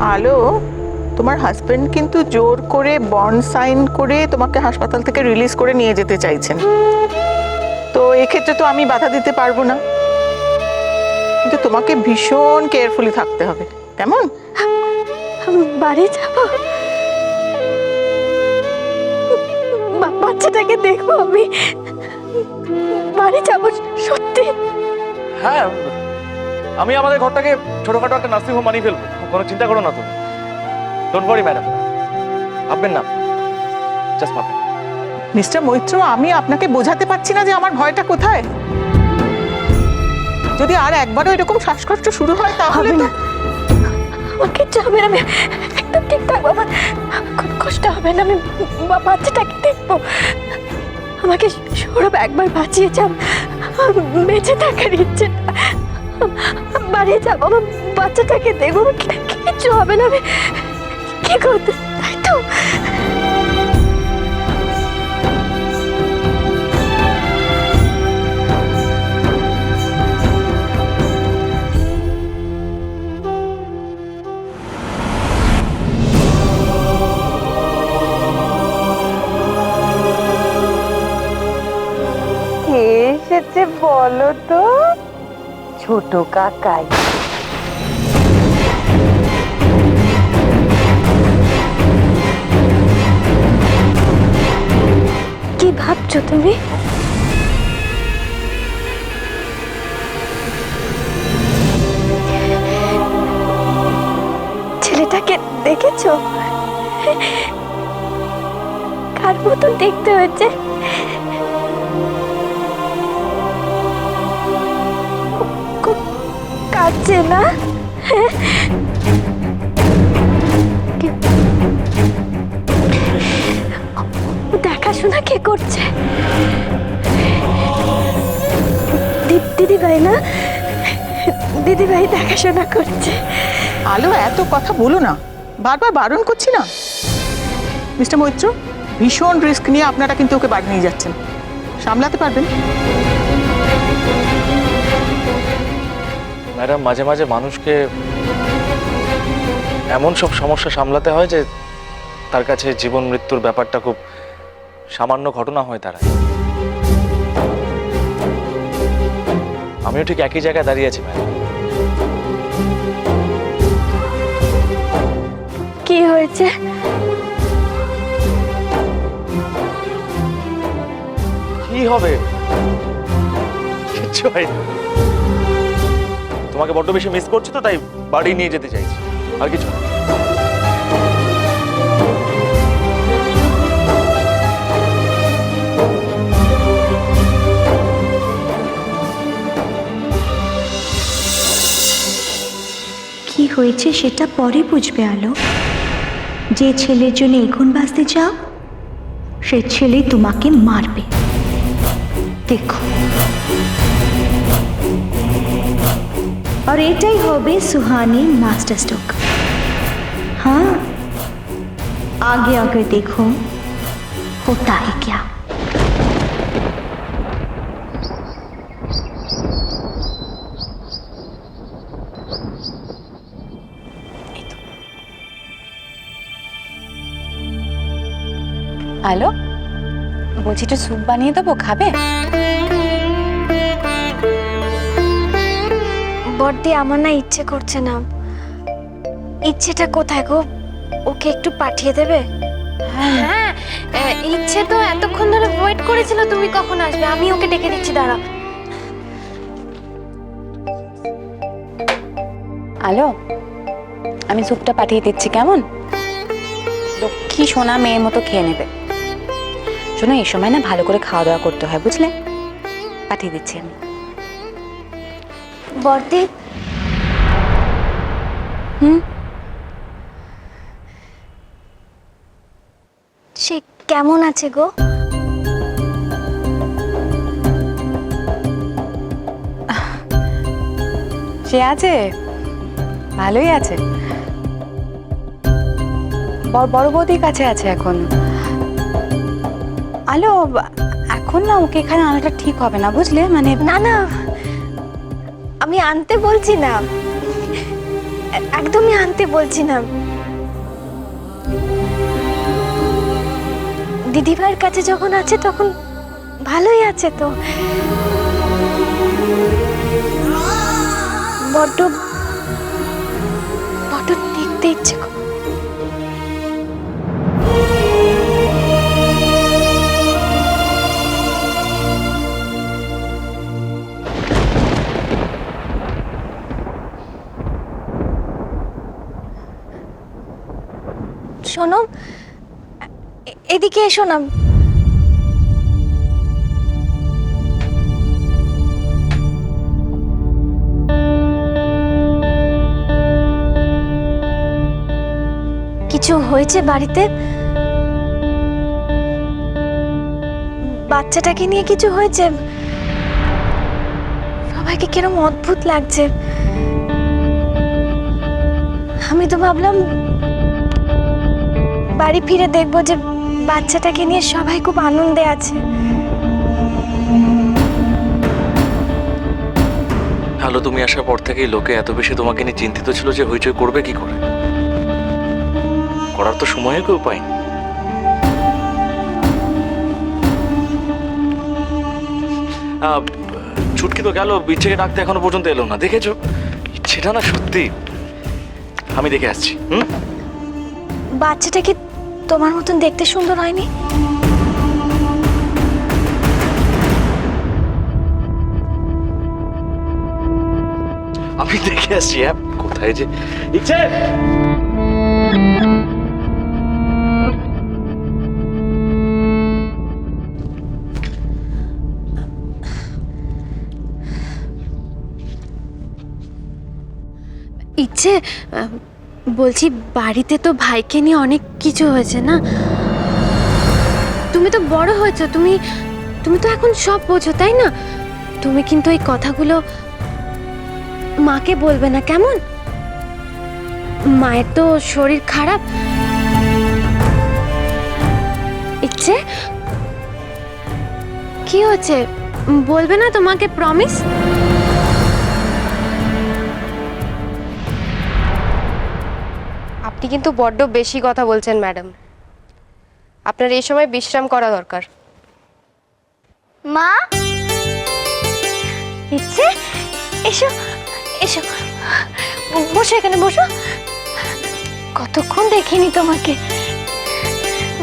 আলো, তোমার হাজবেন্ড কিন্তু জোর করে বন্ড সাইন করে তোমাকে হাসপাতাল থেকে রিলিজ করে নিয়ে যেতে চাইছেন। তো এক্ষেত্রে তো আমি বাধা দিতে পারবো না, কিন্তু তোমাকে ভীষণ কেয়ারফুলি থাকতে হবে, কেমন? আমি বাড়ি যাব, বাচ্চাটাকে দেখবো, আমি বাড়ি যাব সত্যি। হ্যাঁ, আমি আমাদের ঘরটাকে ছোটখাটো একটা নার্সিং হোম বানিয়ে ফেলবো, কোনো চিন্তা করো না তুমি। ডোন্ট ওয়ারি ম্যাডাম, ভাববেন না, জাস্ট ভাববেন। মিস্টার মৈত্র, আমি আপনাকে বোঝাতে পারছি না যে আমার ভয়টা কোথায়। যদি আর একবারও এরকম শ্বাসকষ্ট শুরু হয় তাহলে তো আমার কিচ্ছু হবে না, আমি একদম ঠিক থাকবো, আমার খুব কষ্ট হবে না, আমি বাচ্চাটাকে দেখবো। আমাকে সৌরভ একবার বাঁচিয়েছে, বেঁচে থাকার ইচ্ছে, বাড়ি যাবো, আমার বাচ্চাটাকে দেখবো, কিচ্ছু হবে না, আমি কি করতে, তাই তো? কে এসেছে বলো তো? ছোট কাকাই। কি ভাবছো তুমি? ছেলেটাকে দেখেছো? কার মতো দেখতে হয়েছে? খুব কাঁদছে না? দেখাশোনা কে করছে? দিদি ভাই না? দিদি ভাই দেখাশোনা করছে। আলো, এত কথা বলো না, বারবার বারণ করছি না। মিস্টার মৈত্র, ভীষণ রিস্ক নিয়ে আপনারা কিন্তু ওকে বাড়ি নিয়ে যাচ্ছেন, সামলাতে পারবেন? ম্যাডাম, মাঝে মাঝে মানুষকে এমন সব সমস্যা সামলাতে হয় যে তার কাছে জীবন মৃত্যুর ব্যাপারটা খুব সামান্য ঘটনা হয়ে দাঁড়ায়। আমিও ঠিক একই জায়গায় দাঁড়িয়ে আছি ম্যাডাম। কি হয়েছে? কি হবে? কিচ্ছু হয়নি। তোমাকে বড্ড বেশি মিস করছি তো, তাই বাড়ি নিয়ে যেতে চাইছি, আর কিছু না। কি হয়েছে সেটা পরে বুঝবে আলো। যে ছেলের জন্য এখন বাঁচতে চাও সে ছেলে তোমাকে মারবে, দেখো। और এটাই হবে सुहानी मास्टर स्ट्रोक। हाँ, आगे आगे देखो होता है क्या। হ্যালো, বলছি একটু স্যুপ বানিয়ে দেবো, খাবে? বড়দি, আমার না ইচ্ছে করছে না। ইচ্ছেটা কোথায় গো? ওকে একটু পাঠিয়ে দেবে? হ্যাঁ, ইচ্ছে তো এতক্ষণ ধরে ওয়েট করেছিল তুমি কখন আসবে। আমি ওকে ডেকে দিচ্ছি, দাঁড়া। হ্যালো, আমি স্যুপটা পাঠিয়ে দিচ্ছি, কেমন? লক্ষ্মী সোনা মেয়ের মতো খেয়ে নেবে। শোনো, এই সময় না ভালো করে খাওয়া দাওয়া করতে হয়, বুঝলে? পাঠিয়ে দিচ্ছি আমি। বড়দি, সে কেমন আছে গো? সে আছে, ভালোই আছে। বড় বৌদির কাছে আছে এখন। আলো, এখন না ওকে এখানে আনাটা ঠিক হবে না, বুঝলে? মানে না না, আমি আনতে বলছি না, একদমই আনতে বলছি না। দিদিভাইয়ের কাছে যখন আছে তখন ভালোই আছে তো। বড্ড বড্ড দেখতে ইচ্ছে করে। শোনো, এদিকে এসো না। কিছু হয়েছে বাড়িতে? বাচ্চাটাকে নিয়ে কিছু হয়েছে? সবাইকে কিরম অদ্ভুত লাগছে। আমি তো ভাবলাম বাড়ি ফিরে দেখবো যে বাচ্চাটাকে নিয়ে সবাই খুব আনন্দে আছে। হ্যালো, তুমি আসার পর থেকেই লোকে এত বেশি তোমাকে নিয়ে চিন্তিত ছিল যে হইচই করবে কি করে। করার তো সময়ও কেউ পায়নি। ছুটকি তো গেল, ইচ্ছেকে ডাকতে এখনো পর্যন্ত এলো না। দেখেছো, ইচ্ছেটা না সত্যি। আমি দেখে আসছি। বাচ্চাটা কি তোমার মতন দেখতে সুন্দর হয়নি? আমি দেখে আসছি। কোথায় যে ইচ্ছে। ইচ্ছে, বলছি বাড়িতে তো ভাইকে নিয়ে অনেক কিছু হয়েছে না? তুমি তো বড় হয়েছো, তুমি তো এখন সব বোঝো, তাই না? তুমি কিন্তু এই কথাগুলো মাকে বলবে না, কেমন? মায়ের তো শরীর খারাপ। ইচ্ছে, কি হচ্ছে বলবে না তোমাকে? প্রমিস। আপনি কিন্তু বড্ড বেশি কথা বলছেন ম্যাডাম। আপনার এই সময় বিশ্রাম করা দরকার। মা, ইচ্ছে, এসো এসো, বসো, এখানে বসো। কতক্ষণ দেখিনি তোমাকে।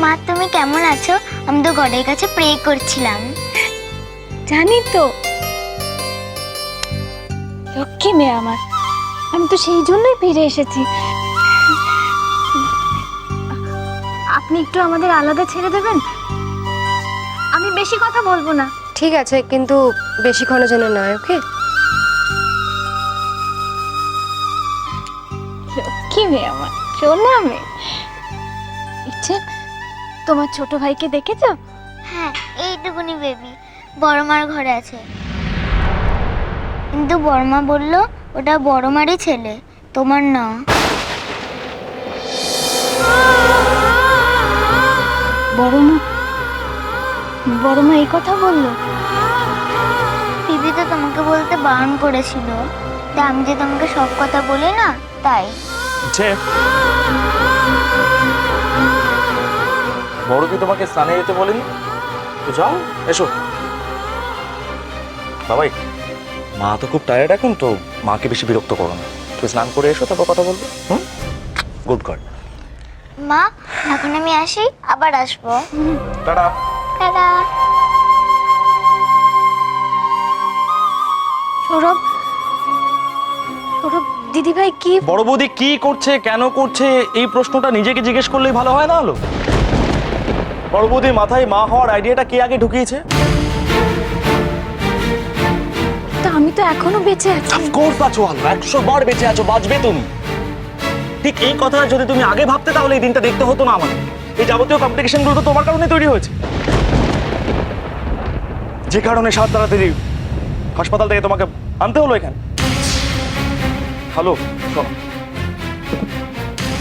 মা, তুমি কেমন আছো? আমি তো গডের কাছে প্রে করছিলাম। জানি তো, লক্ষ্মী মেয়ে আমার। আমি তো সেই জন্যই ফিরে এসেছি। আপনি একটু আমাদের আলাদা ছেড়ে দেবেন? আমি বেশি কথা বলবো না। ঠিক আছে, কিন্তু বেশিক্ষণের জন্য নয়, ওকে? লক্ষ্মী মেয়ে আমার, শোনো। আমি ইচ্ছে, তোমার ছোট ভাইকে দেখেছো? হ্যাঁ, এইটুকুনি বেবি বড় মার ঘরে আছে। কিন্তু বড় মা বললো ওটা বড় মারই ছেলে, তোমার না। বড় মা এই কথা বললো? দিদি তো তোমাকে বলতে বারণ করেছিল, তা আমি যে তোমাকে সব কথা বলি না, তাই। বড় কি তোমাকে স্নানে যেতে বলেনি? তো যাও, এসো। বাবাই, মা তো খুব টায়ার্ড এখন, তো মাকে বেশি বিরক্ত করো না। তুমি স্নান করে এসো, তারপর কথা বলবো। Good girl. মা, এখন আমি আসি, আবার আসবো। টাটা। টাটা। সৌরভ, দিদিভাই কি? বড় বৌদি কি করছে, কেন করছে, এই প্রশ্নটা নিজেকে জিজ্ঞেস করলেই ভালো হয় না? হলো বড় বৌদির মাথায় মা হওয়ার আইডিয়াটা কে আগে ঢুকিয়েছে? তো আমি তো এখনো বেঁচে আছি। অফকোর্স আছো, 100 বার বেঁচে আছো, বাঁচবে তুমি। ঠিক এই কথাটা যদি তুমি আগে ভাবতে, তাহলে এই দিনটা দেখতে হতো না আমার। এই যাবতীয় কমপ্লিকেশনগুলো তো তোমার কারণে তৈরি হয়েছে, যে কারণে সাত তাড়াতাড়ি হাসপাতাল থেকে তোমাকে আনতে হলো এখানে। হ্যালো, শোনো,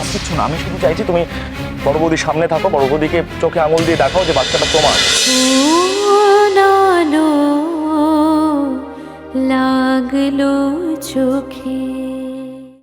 আর কিচ্ছু না। আমি শুধু চাইছি তুমি বড় বৌদির সামনে থাকো, বড় বৌদিকে চোখে আঙুল দিয়ে দেখাও যে বাচ্চাটা তোমার। লাগলো চোখে